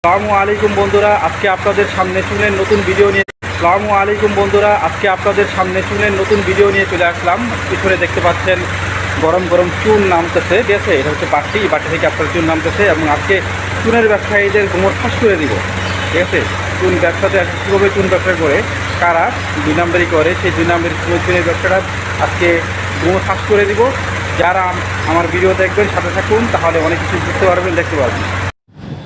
আসসালামু আলাইকুম বন্ধুরা, আজকে আপনাদের সামনে চুনের নতুন ভিডিও নিয়ে আসসালামু আলাইকুম বন্ধুরা আজকে আপনাদের সামনে চুনের নতুন ভিডিও নিয়ে চলে আসলাম। পিছনে দেখতে পাচ্ছেন গরম গরম চুন নামতেছে, ঠিক আছে। এটা হচ্ছে বাটি থেকে আপনার চুন নামতেছে এবং আজকে চুনের ব্যবসায়ীদের গোমর ফাঁস করে দিব, ঠিক আছে। চুন ব্যবসাতে কীভাবে চুন ব্যবসা করে, কারা 2 নম্বরই করে, সেই 2 নম্বরের চুনের ব্যবসাটা আজকে গোমর ফাঁস করে দিব। যারা আমার ভিডিও দেখবেন, সাথে থাকুন, তাহলে অনেক কিছু বুঝতে পারবেন, দেখতে পারবেন।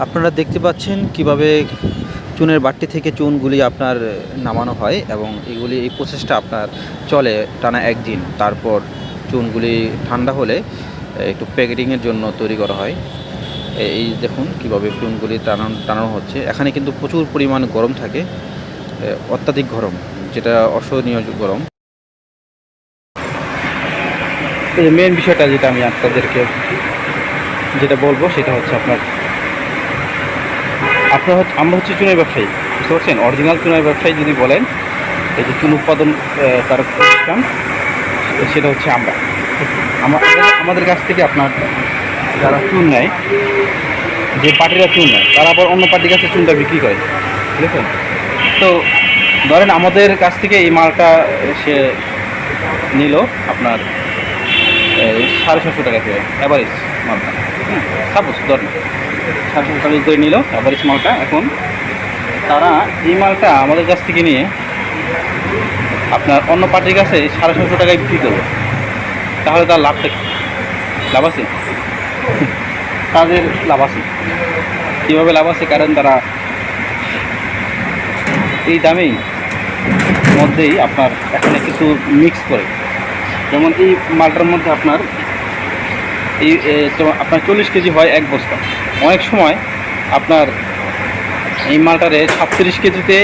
আপনারা দেখতে পাচ্ছেন কিভাবে চুনের বাটি থেকে চুনগুলি আপনার নামানো হয় এবং এই প্রসেসটা আপনার চলে টানা একদিন। তারপর চুনগুলি ঠান্ডা হলে একটু প্যাকেটিংয়ের জন্য তৈরি করা হয়। এই দেখুন কিভাবে চুনগুলি টানানো হচ্ছে। এখানে কিন্তু প্রচুর পরিমাণ গরম থাকে, অত্যাধিক গরম, যেটা অসহনীয় গরম। এই মেন বিষয়টা যেটা আমি আপনাদেরকে যেটা বলবো সেটা হচ্ছে আমরা হচ্ছে চুনের ব্যবসায়ী, বুঝতে পারছেন। অরিজিনাল চুনের ব্যবসায়ী যদি বলেন, এই যে চুন উৎপাদন তার প্রতিষ্ঠান, সেটা হচ্ছে আমাদের কাছ থেকে আপনার যারা চুন নেয়, যে পার্টিরা চুন নেয়, তারা আবার অন্য পার্টির কাছে চুনটা বিক্রি করে, ঠিক আছে। তো ধরেন আমাদের কাছ থেকে এই মালটা সে নিল আপনার 750 টাকা করে অ্যাভারেজ মালটা, সাপোজ ধরেন 750 টাকা করে নিল অ্যাভারেজ মালটা। এখন তারা এই মালটা আমাদের কাছ থেকে নিয়ে আপনার অন্য পার্টির কাছে 750 টাকায় বিক্রি করবে, তাহলে তার লাভটা কি? লাভ আছে? তাদের লাভ আছে। কীভাবে লাভ আছে? কারণ তারা এই দামেই মধ্যেই আপনার এখানে কিছু মিক্স করে, যেমন এই মালটার মধ্যে আপনার আপনার 40 কেজি হয় এক বস্তা। অনেক সময় আপনার এই মালটারে 37 কেজিতে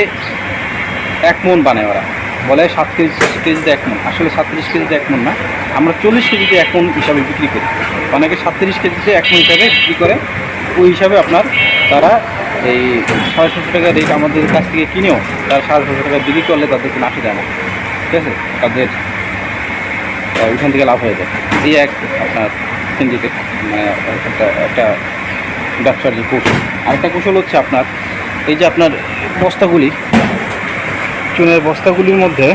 1 মণ বানায়। ওরা বলে 37 কেজিতে 1 মণ, আসলে 37 কেজিতে 1 মণ না, আমরা 40 কেজিতে 1 মণ হিসাবে বিক্রি করি। অনেকে 37 কেজিতে 1 মণ হিসাবে বিক্রি করে। ওই হিসাবে আপনার তারা এই 750 টাকা রেট আমাদের কাছ থেকে কিনেও তারা 750 টাকা বিক্রি করলে তাদেরকে নাশি দেয় না, ঠিক আছে। তাদের ওইখান থেকে লাভ হয়ে যায়। এই এক আপনার সিন্ডিকেট, মানে একটা ব্যবসার যে কৌশল। আরেকটা কৌশল হচ্ছে আপনার এই যে আপনার বস্তাগুলি, চুনের বস্তাগুলির মধ্যে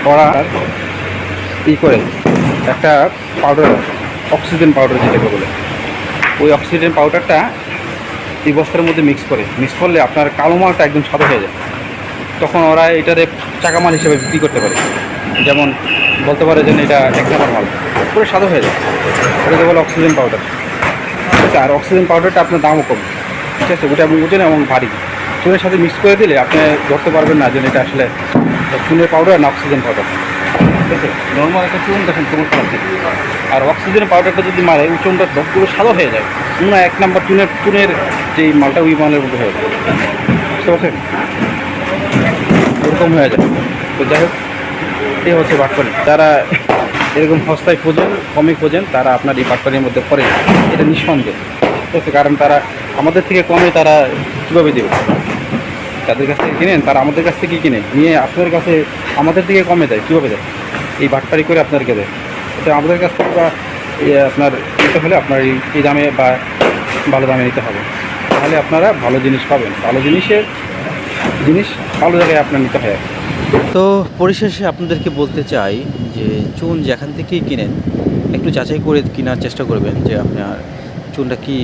ওরা করে একটা পাউডার, অক্সিজেন পাউডার যেটাকে বলে, ওই অক্সিজেন পাউডারটা এই বস্তার মধ্যে মিক্স করলে আপনার কালো মালটা একদম সাদা হয়ে যায়। তখন ওরা এটারে চাকা মাল হিসেবে বিক্রি করতে পারে। যেমন বলতে পারে যে এটা 1 নম্বর মাল, পুরো সাদা হয়ে যায়, ওটাকে বলে অক্সিজেন পাউডার, ঠিক আছে। আর অক্সিজেন পাউডারটা আপনার দামও কম, ঠিক আছে। ওটা আপনি ওজন এবং ভারী, চুনের সাথে মিক্স করে দিলে আপনি ধরতে পারবেন না যে এটা আসলে চুনের পাউডার না অক্সিজেন পাউডার, ঠিক আছে। নর্মাল একটা চুন দেখেন কেমন খারাপ থাকে, আর অক্সিজেন পাউডারটা যদি মারে ওই চুনটা পুরো সাদা হয়ে যায়। না 1 নম্বর চুনের যেই মালটা ওই মালের মধ্যে হয়ে যায়, বুঝতে পারছেন, ওরকম হয়ে যায়। তো যাই হোক, এই হচ্ছে বাটপাড়ি। যারা এরকম সস্তায় খোঁজেন, কমে খোঁজেন, তারা আপনার এই বাটপাড়ির মধ্যে পড়ে, এটা নিঃসন্দেহ, ঠিক আছে। কারণ তারা আমাদের থেকে কমে তারা কীভাবে দেবে? তাদের কাছ থেকে কিনেন, তারা আমাদের কাছ থেকে কিনে নিয়ে আপনার কাছে আমাদের থেকে কমে দেয়, কীভাবে দেয়? এই বাটপাড়ি করে আপনাদেরকে দেয়। এটা আমাদের কাছ থেকে বা আপনার নিতে হলে আপনার এই দামে বা ভালো দামে নিতে হবে, তাহলে আপনারা ভালো জিনিস পাবেন। ভালো জিনিস ভালো জায়গায় আপনার নিতে হয়। তো পরিশেষে আপনাদেরকে বলতে চাই যে চুন যেখান থেকেই কিনেন একটু যাচাই করে কেনার চেষ্টা করবেন যে আপনার চুনটা কি